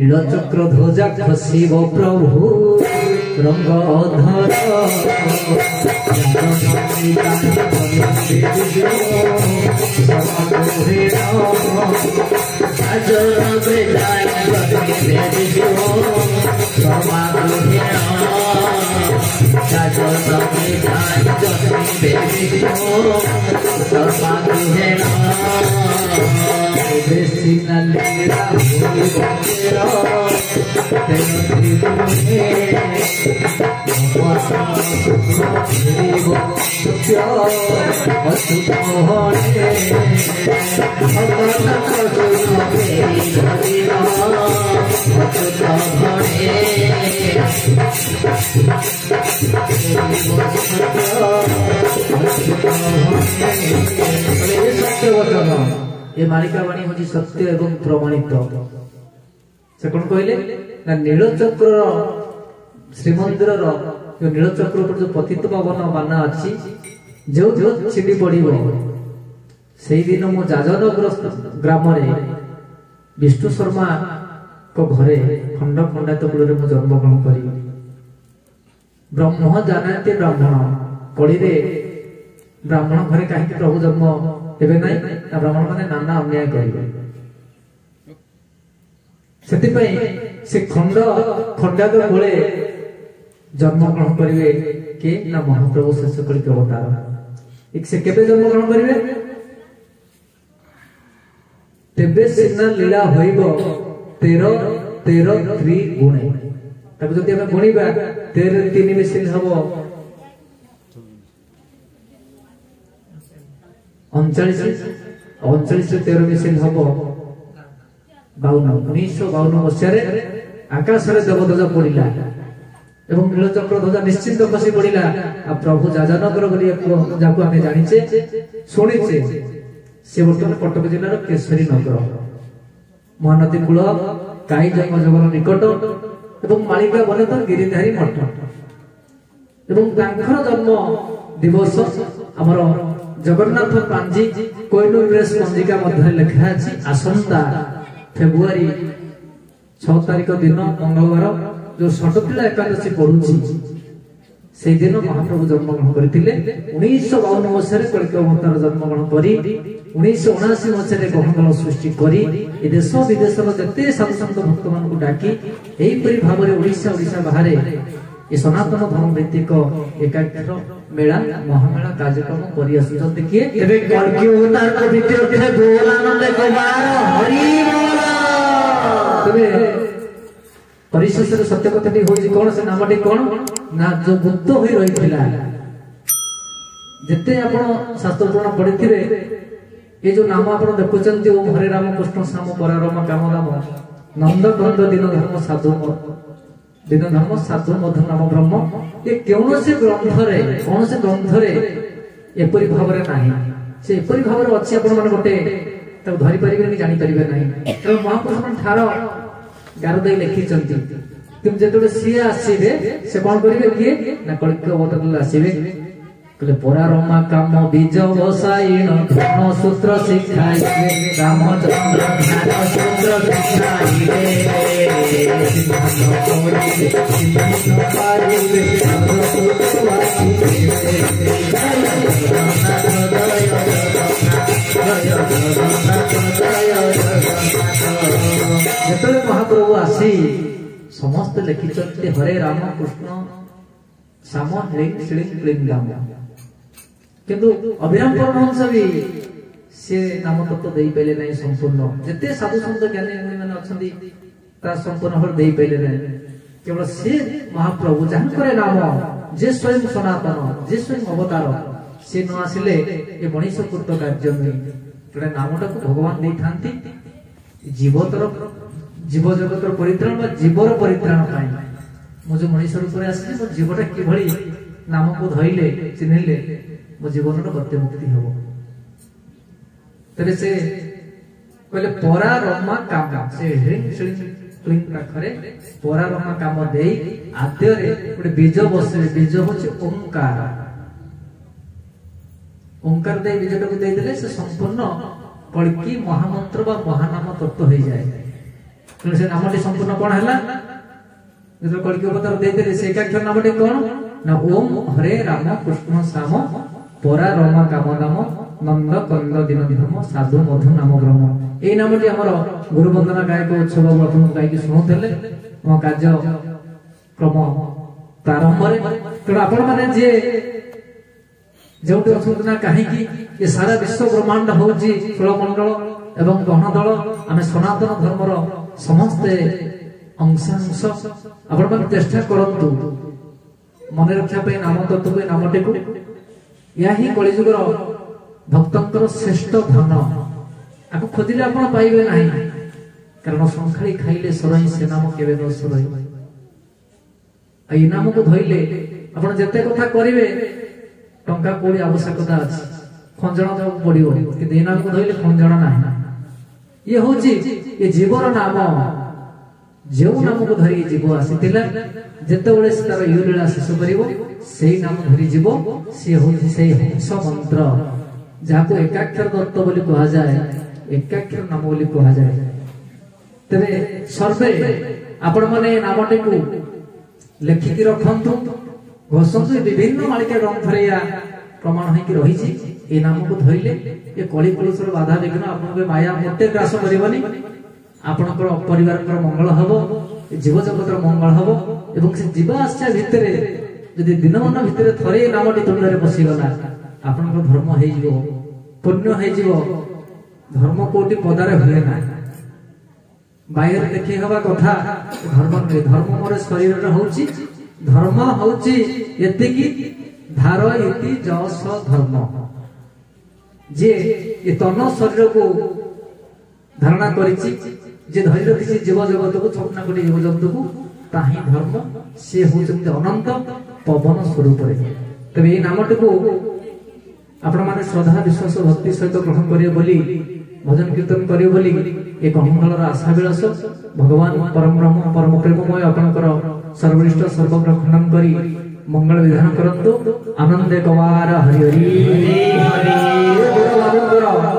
नीलचक्र ध्वजा खसिब प्रभु रंग अधर ये मालिका वाणी हूँ सत्य एवं प्रमाणित से कौन कहले ना नीलचक्र श्रीमंदिर जो नीलचक्र पर जो पतित पावन बाना अच्छी जो जो छिड़ी पड़ो से दिन मो जाजनगर ग्राम विष्णु शर्मा को घरे खंड खंडात कूल में जन्मग्रहण करी ब्रह्म जानते ब्राह्मण कड़ी ब्राह्मण घरे कहीं प्रभु जन्म हेबे नहीं ना ब्राह्मण मैंने नाना अन्याय करेंगे से खंड खंडात कोले जन्मग्रहण करेंगे कि ना महाप्रभु शेष कलिक अवतार से केबे जन्मग्रहण करेंगे तेबे सिना लीला होइबो 13 त्रिगुणे ताको जदि हम गुणिबा 13 3 मिसिल हबो 39 13 मिसिल हबो 1952 मसीह आकाश देवध्वजा पड़ा एवं नीलचक्र ध्वजा निश्चिंत खसी पड़ा आ प्रभु जाजनगर जहाँ आम जाचे शुणीचे से बर्तमान कटक जिलार केशरी नगर महानदी कूल काई जंगल निकट एवं मालिका बने तो गिरिधारी मठ एवं जन्म दिवस आमर जगन्नाथ पांजी कोइनू प्रेस पंजिका मध्य लिखा अछि आसंता फेब्रुआरी 6 तारिख दिन मंगलवार जो षटपिला एकादशी पड़ुछि से दिन महाप्रभु जन्मग्रहण करथिले 1952 मसीह कलिक अवतार जन्मग्रहण करी 1979 मसीह गहनगल सृष्टि करी ए देश विदेश जते साधु संत भक्त मान को डाकी एही परि भाव रे ओडिशा बाहर ये सनातन धर्म भित्तिक एकाग्र मेला महामेला कार्यक्रम करि आसुछन्ते किए एबे कलकी अवतार को भितर थे बोलानंद कुमार हरि बोल तबे परिशेष सत्य कथाटी होई कोन से नामटी कोन ना जो गुप्त होई रहिथिला जते आपण शास्त्र पुराण पढिथिरे ये जो नाम आपण देखुचंती ओम हरे राम कृष्ण श्याम परारम काम नाम नंद नंद दिन धर्म साधु मधु नाम ब्रह्म ये कौनसी ग्रंथरे एपरी भाव नहीं से एपरी भाव अच्छी आपण माने गोटे धरी पारे जानी पारे ना तो महापुरुष ठार गारदे लिखिंट कि जो सी आसवे से कौन करेंगे किए ना कलिक अवतार आसवे कहले परारमा काम बीज बसाइण धन सूत्र शिखाइले रामचंद्र ध्यान सूत्र जिते महाप्रभु आसी समस्त लिखिं हरे राम कृष्ण श्याम ह्रीं श्रीं क्लीं राम किंतु अभिराम परमहंस भी से नाम तत्व दे पाइले नहीं संपूर्ण जिते साधु संत ज्ञानी मुनि माने अछंती ता संपूर्ण भाव दे पाइले नहीं केवल से महाप्रभु जहां नाम जे स्वयं सनातन जे स्वयं अवतार से न आसिले ए मनीष कृत कार्य नहीं जोड़ा नामटा को भगवान दे थांती जीव जगतर परित्राण बा जीवर परित्राण पाई मो जो मनीष रूप में आसिले मो जीवटा किभली नाम को धइले चिन्हिले मो जीवन गत्य मुक्ति हबो तबे से कहले परा रमा काम से ह्रीं श्रीं क्लीं पाखरे परा रमा काम देई आद्य रे गोटे बीज बसे बीज होचे ओंकार दे बीजटा को दे देले से संपूर्ण कल्की महामंत्र बा महानाम तत्व हो जाए से नामटी संपूर्ण कौन है जो कलिक अवतार देते से एकाक्षर नामटी कौन ना ओम हरे राम कृष्ण श्याम परा रमा काम नाम नंद कंद दिन धर्म साधु मधु नाम ब्रह्म ये नामटी आमर गुरु वंदना गायक उत्सव आपन गायकी शुणुले मो कार्य क्रम प्रारंभ तेणु आपण मैंने जे जो ना कहीं ये सारा विश्व ब्रह्मांड हूँ कुलमंडल एवं गणदल आम सनातन धर्मर समस्ते अंशांश आपण मैंने चेष्टा करतु मन रक्षा नाम तत्व नामटी को या ही कलिजुगर भक्तर श्रेष्ठ धन आपको खोजिले आप पाइबे नहीं कारण संखाड़ी खाइले सरई से नाम केवे न सरई नाम को धोइले आप जिते कथा करेंगे टंका कोड़ी आवश्यकता अच्छी खंजण देवाक पड़ो कि नाम को धोइले खंजण ना ये हूँ ये जीवर नाम जो नाम को धरी जीव आसी जिते से तार लीला शेष कर नाम धरी जीव सी हूँ से हंस मंत्र जहाँ को एकाक्षर दत्त बोली कहा जाए एकाक्षर नाम बोली कहा जाए तेरे सर्वे आपण मैंने नामटी को लेखिकी रखु घोषंतु विभिन्न मालिका ग्रंथ प्रमाण हो रही नाम को धरले ये कली कलुषर बाधा विघ्न आपको माया मोटे ग्रास करनी आपणकर परिवार मंगल हम जीव जगत मंगल हम एवं से जीवा आशा भितर जदि दिन मन भितर थरे नामटी तुंडे पशिगला आपणकर धर्म हो पुण्य हो धर्म कोटि पदारे हुए ना बाहर देखी हवा कथा धर्म नुहे धर्म मोर शरीर होची धर्म होची एतिकी धार इति जस धर्म जे ये तन शरीर को धारणा करिछि जे धरि रखिछि जीव जगत को स्वप्न कोटि जीव जगत को ताही धर्म से होचंती अनंत पवन स्वरूप रे तबे ए नामटी को आपण माने श्रद्धा विश्वास भक्ति सहित ग्रहण करियो बोली भजन कीर्तन करियो बोली एक अहंकार आशा विलास भगवान परम ब्रह्म परम प्रेममय आपनकर सर्वश्रेष्ठ सर्वग्रह खंडन करी मंगल विधान करंतु आनंदे कवार हरि हरि हरि